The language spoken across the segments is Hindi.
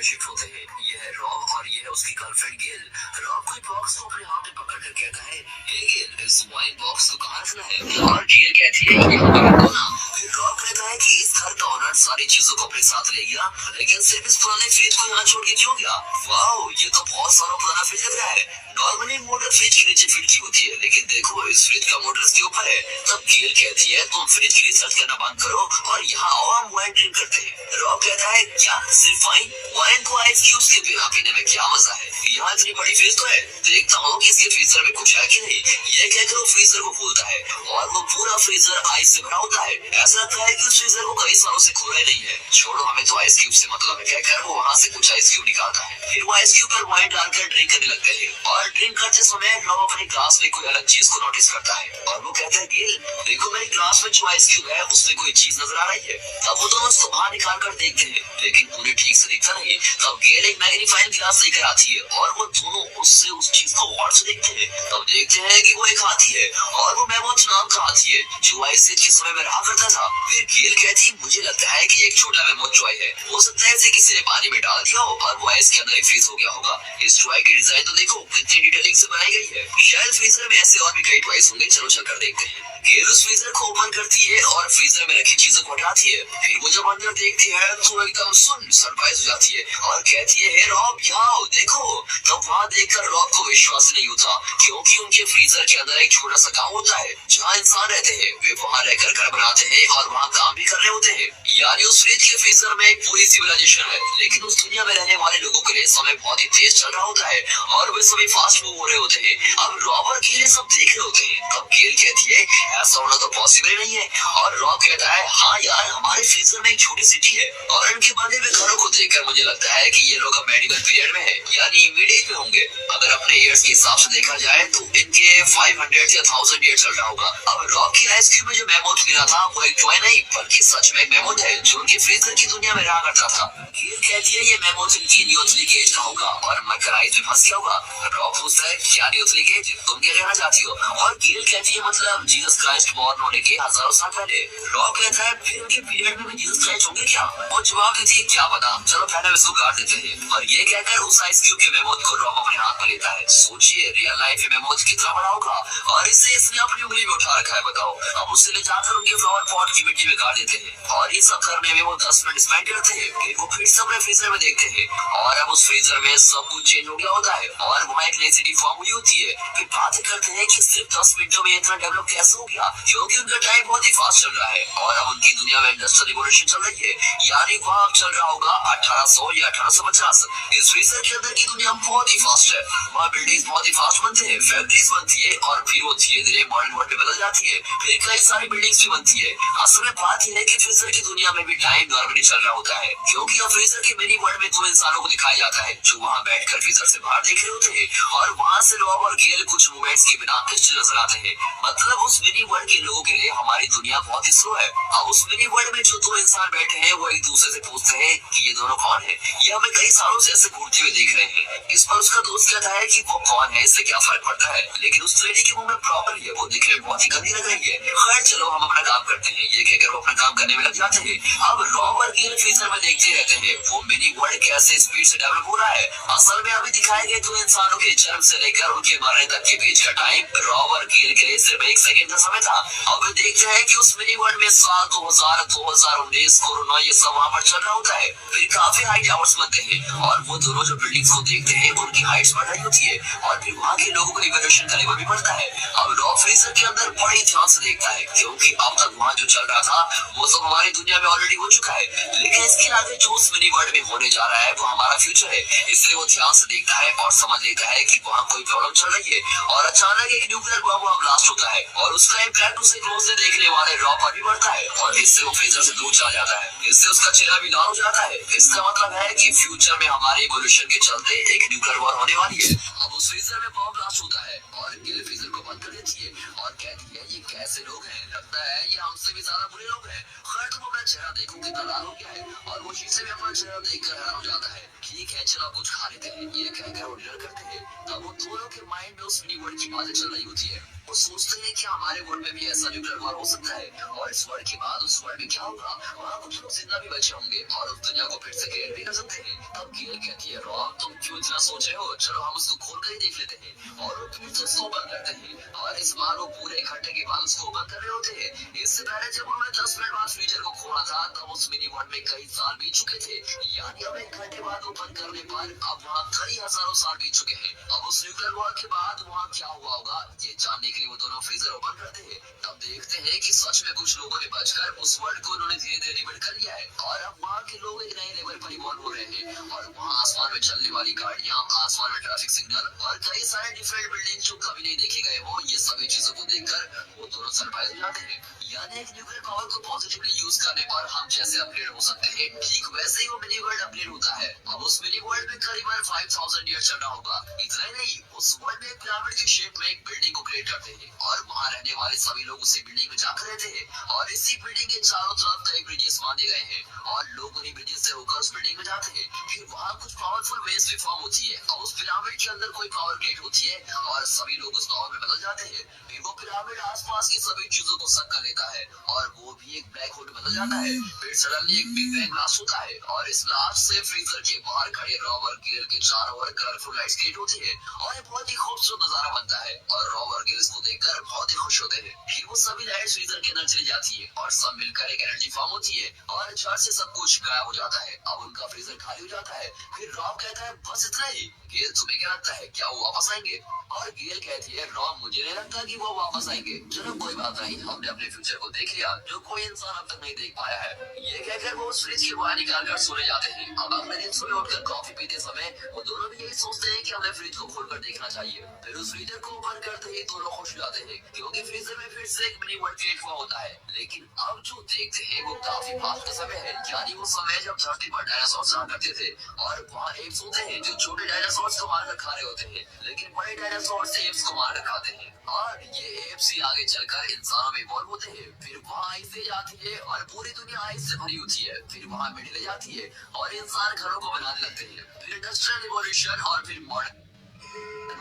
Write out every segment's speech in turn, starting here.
में शिफ्ट होते हैं। ये है रॉब और ये है उसकी गर्लफ्रेंड गेल। रॉब कोई बॉक्स को अपने हाथ में पकड़कर कहता है, हे गेल, इस वाइन बॉक्स को कहाँ रखना है? और गेल कहती है, ये हमारा होना। फिर रॉब कहता है कि इस घर का ओनर सारी चीजों को अपने साथ ले गया, लेकिन सिर्फ इस पुराने फ्रिज को यहाँ छोड़ के क्यों गया? वाओ, ये तो बहुत सारा पुराना फ्रिज लग रहा है। नॉर्मली मोटर फ्रिज के नीचे फिट की होती है, लेकिन देखो इस फ्रिज का मोटर इसके ऊपर है। तब गेल कहती है, तुम फ्रिज की रिसर्च करना बंद करो और यहाँ आओ, हम वाइन ड्रिंक करते हैं। रॉब कहता है, क्या सिर्फ वाइन? वाइन को आइस क्यूब्स के बिना पीने में क्या मजा है? यहाँ इतनी बड़ी फ्रिज तो है, देखता हूँ कि इसके फ्रीजर में कुछ है कि नहीं। ये कहकर वो फ्रीजर को खोलता है और वो पूरा फ्रीजर आइस से भरा होता है। ऐसा लगता है कि उस फ्रीजर को कई सालों से खोला ही नहीं है। छोड़ो, हमें तो आइस क्यूब से मतलब है, कहकर वो वहाँ से कुछ आइस क्यूब निकालता है। फिर वो आइस क्यूब पर वाइन डालकर ड्रिंक करने लगते हैं और ड्रिंक करते समय रॉब अपने ग्लास में कोई अलग चीज को नोटिस करता है और वो कहता है, गेल देखो मेरे ग्लास में जो आइस क्यूब है उसमें कोई चीज नजर आ रही है। तब वो दोनों उसको बाहर निकाल कर देखते हैं, लेकिन पूरी ठीक से दिखता नहीं। तब गेल एक मैग्नीफाइंग ग्लास लेकर आती है और वो दोनों उससे उस चीज को गौर से देखते हैं। तब देखते हैं कि वो एक हाथी है और वो मैमोथ नाम का हाथी है जो आइस एज के समय में रहा करता था। फिर गेल कहती है, मुझे लगता है कि एक छोटा मैमोथ टॉय है, हो सकता है इसे किसी ने पानी में डाल दिया हो और वो आइस के अंदर फ्रीज हो गया होगा। इस टॉय की डिजाइन तो देखो कितनी डिटेलिंग से बनाई गई है। शायद फ्रीजर में ऐसे और भी कई टॉयज होंगे, चलो चलकर देखते हैं। गेल उस फ्रीजर को ओपन करती है और फ्रीजर में रखी चीजों को हटाती है। फिर वो जब अंदर देखती है तो एकदम सरप्राइज हो जाती है और कहती है, हे रॉब यहाँ आओ, देखो। तब वहाँ देखकर रॉब को विश्वास नहीं होता, क्योंकि उनके फ्रीजर के अंदर एक छोटा सा गाँव होता है जहाँ इंसान रहते हैं। वे वहाँ रहकर घर बनाते हैं और वहाँ काम भी कर रहे होते हैं। यानी उस फ्रिज के फ्रीजर में एक पूरी सिविलाइजेशन है, लेकिन उस दुनिया में रहने वाले लोगों के लिए समय बहुत ही तेज चल रहा होता है और वे सभी फास्ट मूव हो रहे होते हैं। अब रॉब और गेल सब देख रहे होते हैं। तब गेल कहती है, ऐसा होना तो पॉसिबल नहीं है। और रॉब कहता है, हाँ यार, हमारे फ्रीजर में एक छोटी सिटी है और इनके बने हुए घरों को देखकर मुझे लगता है कि ये लोग अब मेडिवल पीरियड में है, यानी मिड एज में होंगे। अगर अपने ईयर्स के हिसाब से देखा जाए तो इनके 500 या 1000 ईयर चल रहा होगा। अब रॉब की आइस क्यूब में जो मैमोथ मिला था वो एक टॉय नहीं बल्कि सच में एक मैमोथ है जो उनके फ्रीजर की दुनिया में रहा करता था। गेल कहती है, ये मैमोथ इनकी न्यूट्रलिक एज का होगा और मरकर आइस में फंस गया होगा। रॉब पूछता है, क्या न्यूट्रलिक एज? तुम क्या कहना चाहती हो? और गेल कहती है, मतलब जीसस क्राइस्ट बॉर्न होने के हजारों साल पहले। रॉब कहता है, फिर उनके पीरियड में भी जीसस क्राइस्ट होंगे क्या? वो जवाब देती है, क्या पता, चलो पहले इसको काट देते हैं। और ये कहकर उस आइस क्यूब के मैमोथ को रॉब अपने हाथ में लेता है। सोचिए रियल लाइफ में मैमोथ कितना बड़ा होगा और इसे इसने अपनी उंगली में उठा रखा है, बताओ। अब उसे ले जाकर उनके फ्लावर पॉट की मिट्टी में गाड़ देते हैं और ये सब करने में वो 10 मिनट स्पेंड करते हैं। फिर वो फिर से अपने फ्रीजर में देखते हैं और अब उस फ्रीजर में सब कुछ चेंज हो गया होता है और वहाँ एक नई सिटी फॉर्म हुई होती है। फिर बातें करते हैं कि सिर्फ 10 मिनटों में इतना डेवलप कैसे हो गया, क्योंकि उनका टाइम बहुत ही फास्ट चल रहा है और अब उनकी दुनिया में इंडस्ट्रियल रिवॉल्यूशन चल रही है। यानी वहाँ अब चल रहा होगा 1800 या 1850। इस फ्रीजर के अंदर की दुनिया बहुत ही फास्ट है। वहाँ बिल्डिंग्स बहुत ही फास्ट बनते हैं, फैक्ट्रीज बनती है और फिर वो धीरे धीरे मॉडर्न वर्ल्ड में बदल जाती है। फिर कई सारी बिल्डिंग्स भी बनती है। असल में बात यह है कि फ्रीजर की दुनिया में भी टाइम नॉर्मली चल रहा होता है, क्योंकि अब फ्रीजर के मिनी वर्ल्ड में 2 इंसानों को दिखाया जाता है जो वहाँ बैठकर फ्रीजर से बाहर देख रहे होते हैं और वहाँ से रॉब और गेल कुछ मूवमेंट्स के बिना स्टिल नजर आते हैं। मतलब उस मिनी वर्ल्ड के लोगों के लिए हमारी दुनिया बहुत ही स्लो है। अब उस मिनी वर्ल्ड में जो 2 इंसान बैठे हैं वो एक दूसरे से पूछते हैं कि ये दोनों कौन है? ये हमें कई सालों से ऐसे घूरते हुए देख रहे हैं। इस पर उसका दोस्त कहता है कि वो कौन है, इससे क्या फर्क पड़ता है, लेकिन उस लेडी के मुंह में प्रॉब्लम है, वो दिखने में बहुत ही गंदी लग रही है। खैर चलो हम अपना काम करते हैं, ये कहकर वो अपना काम करने में लग जाते हैं। अब रॉब और गेल फ्रीजर में देखते रहते हैं वो मिनी वर्ल्ड कैसे स्पीड से डेवलप हो रहा है। असल में अभी दिखाए गए 2 इंसानों के जन्म से लेकर उनके मरने तक के बीच का टाइम रॉब और गेल के लिए सिर्फ 1 सेकंड का समय था। अब वे देखते हैं कि उस मिनी वर्ल्ड में साल 2000, 2019, कोरोना ये सब वहाँ पर चल रहा होता है। फिर काफी हाई टावर्स बनते हैं और वो दोनों जो बिल्डिंग्स को देखते हैं उनकी हाइट्स बढ़ रही होती है और फिर वहाँ के लोगों को रिवोल्यूशन का लेवल भी बढ़ता है। अब रॉब फ्रीजर के अंदर बड़ी ध्यान से देखता है, क्योंकि अब तक वहाँ जो चल रहा था वो सब हमारी दुनिया में ऑलरेडी हो चुका है, लेकिन इसके आगे जो उस मिनी वर्ल्ड में होने जा रहा है वो हमारा फ्यूचर है। इसलिए वो ध्यान से देखता है और समझ लेता है कि वहाँ कोई प्रॉब्लम चल रही है और अचानक एक न्यूक्लियर बम वहाँ ब्लास्ट होता है और उसका इम्पैक्ट उसे क्लोज से देखने वाले रॉब पर भी बढ़ता है और इससे वो फ्रीजर से दूर चला जाता है। इससे उसका चेहरा भी लाल हो जाता है। इसका मतलब है कि फ्यूचर में हमारे इवोल्यूशन के चलते एक न्यूक्लियर वॉर होने वाली है। अब उस फ्रीजर में बम ब्लास्ट होता है और गेल फ्रीजर को बंद कर देती है और कहती है, ये कैसे लोग हैं, लगता है ये हमसे भी ज्यादा बुरे लोग हैं। खैर तुम अपना चेहरा देखो कितना लाल हो गया है और वो शीशे में अपना चेहरा देखकर हैरान हो जाता है कि ठीक है चलो कुछ खा लेते हैं, ये कहकर वो डिनर करते हैं। तब वो दोनों के माइंड में उस मिनी वर्ल्ड की बातें चल रही होती है। वो सोचते हैं कि हमारे वर्ल्ड में भी ऐसा न्यूक्लियर वॉर हो सकता है, और इस वर्ल्ड के बाद उस वर्ल्ड में क्या होगा, वहाँ कुछ लोग जिंदा भी बचे होंगे और उस दुनिया को फिर से क्रिएट भी कर सकते हैं। तब गेल कहती है रॉब तुम क्यों इतना सोच रहे हो, चलो हम उसको खोल कर ही देख लेते हैं। और वो फिर से उसको बंद करते हैं, और इस बार वो पूरे इकट्ठे के बाद उसको बंद कर रहे होते हैं। इससे पहले जब उन्होंने 10 मिनट बाद फ्रीजर को खोला था तब उस मिनी वर्ल्ड में कई साल बीत चुके थे, यानी अब 1 घंटे बाद वो बंद करने पर अब वहाँ कई हजारों साल बीत चुके हैं। अब उस न्यूक्लियर वॉर के बाद वहाँ क्या हुआ होगा ये जानने के लिए वो दोनों फ्रीजर ओपन करते हैं। तब देखते हैं कि सच में कुछ लोगों ने बचकर उस वर्ल्ड को उन्होंने धीरे धीरे रिबिल्ड कर लिया है, और अब वहाँ के लोग एक नए लेवल पर इवॉल्व हो रहे हैं। और वहाँ आसमान में चलने वाली गाड़ियाँ, आसमान में ट्रैफिक सिग्नल और कई सारे डिफरेंट बिल्डिंग जो कभी नहीं देखे गए हो, ये सभी चीजों को देखकर वो दोनों सरप्राइज हो जाते हैं। यानी एक न्यूक्लियर पावर को पॉजिटिवली यूज करने पर हम जैसे अपग्रेड हो सकते हैं, ठीक वैसे ही वो मिनी वर्ल्ड अपग्रेड होता है। अब उस मिनी वर्ल्ड में करीबन 5000 ईयर चल रहा होगा। इतना ही नहीं, उस वर्ल्ड में एक पिरामिड की शेप में एक बिल्डिंग को क्रिएट करते हैं, और वहाँ रहने वाले सभी लोग उसी बिल्डिंग में जाकर रहते हैं। और इसी बिल्डिंग के चारों तरफ कई ब्रिजेस बांधे गए हैं, और लोग उन्हीं ब्रिजेस से होकर उस बिल्डिंग में जाते हैं। फिर वहाँ कुछ पावरफुल वेव्स भी फॉर्म होती है, और उस पिरामिड के अंदर कोई पावर क्रिएट होती है, और सभी लोग उस पावर में बदल जाते हैं। फिर वो पिरामिड आसपास की सभी चीजों को सक कर लेता है, और वो भी एक ब्लैक होल में बदल जाता है। फिर सडनली एक बिग बैंग ब्लास्ट होता है, और इस ब्लास्ट से फ्रीजर के बाहर खड़े रॉब और गेल के चारों ओर कलरफुल लाइट्स क्रिएट होती है, और एक बहुत ही खूबसूरत नजारा बनता है। और रॉब और गेल इसको देखकर बहुत ही खुश होते हैं। फिर वो सभी लाइट्स फ्रीजर के अंदर चली जाती है, और सब मिलकर एक एनर्जी फॉर्म होती है, और झट से सब कुछ गायब हो जाता है। अब उनका फ्रीजर खाली हो जाता है। फिर रॉब कहता है बस इतना ही। गेल तुम्हें क्या लगता है, क्या वो वापस आएंगे? और गेल कहती है रॉब मुझे नहीं लगता कि वो वापस आएंगे, चलो कोई बात नहीं, हमने अपने फ्यूचर को देख लिया जो कोई इंसान अब तक नहीं देख पाया है। ये कहकर वो उस फ्रिज के बाहर निकाल कर सोने जाते हैं। अब अगले दिन सुबह उठकर कॉफी पीते समय वो दोनों भी यही सोचते हैं कि हमें फ्रिज को खोलकर देखना चाहिए। फिर उस फ्रीजर को ओपन करते ही दोनों खुश हो जाते हैं, क्योंकि फ्रीजर में फिर से एक मिनी वर्ल्ड क्रिएट हुआ होता है। लेकिन अब जो देखते हैं वो काफी पास्ट का समय है, यानी वो समय जब धरती पर डायनासोर रहा करते थे, और वहाँ एप्स होते हैं जो छोटे डायनासोर को मारकर खा रहे होते हैं, लेकिन बड़े डायनासोर एप्स को मारकर खाते हैं, और ये एप्स ही आगे चलकर इंसानों में इवॉल्व होते हैं। फिर वहाँ आइस ले जाती है, और पूरी दुनिया आइस से भरी होती है। फिर वहाँ मिट्टी ले जाती है, और इंसान घरों को बनाने लगते हैं। फिर इंडस्ट्रियल रिवॉल्यूशन, और फिर मॉडर्न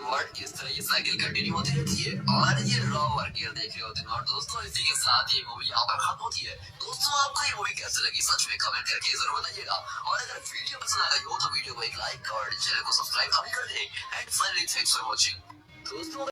वर्ल्ड, इस तरह ये साइकिल कंटिन्यू होती रहती है। और ये रॉब और गेल देख रहे होते हैं। और दोस्तों इसी के साथ ये मूवी यहाँ पर खत्म होती है। दोस्तों आपको ये मूवी कैसे लगी सच में कमेंट करके जरूर बताइएगा, और अगर वीडियो पसंद आ गई हो तो वीडियो को एक लाइक और चैनल को सब्सक्राइब भी कर दें। And finally thanks for watching. दोस्तों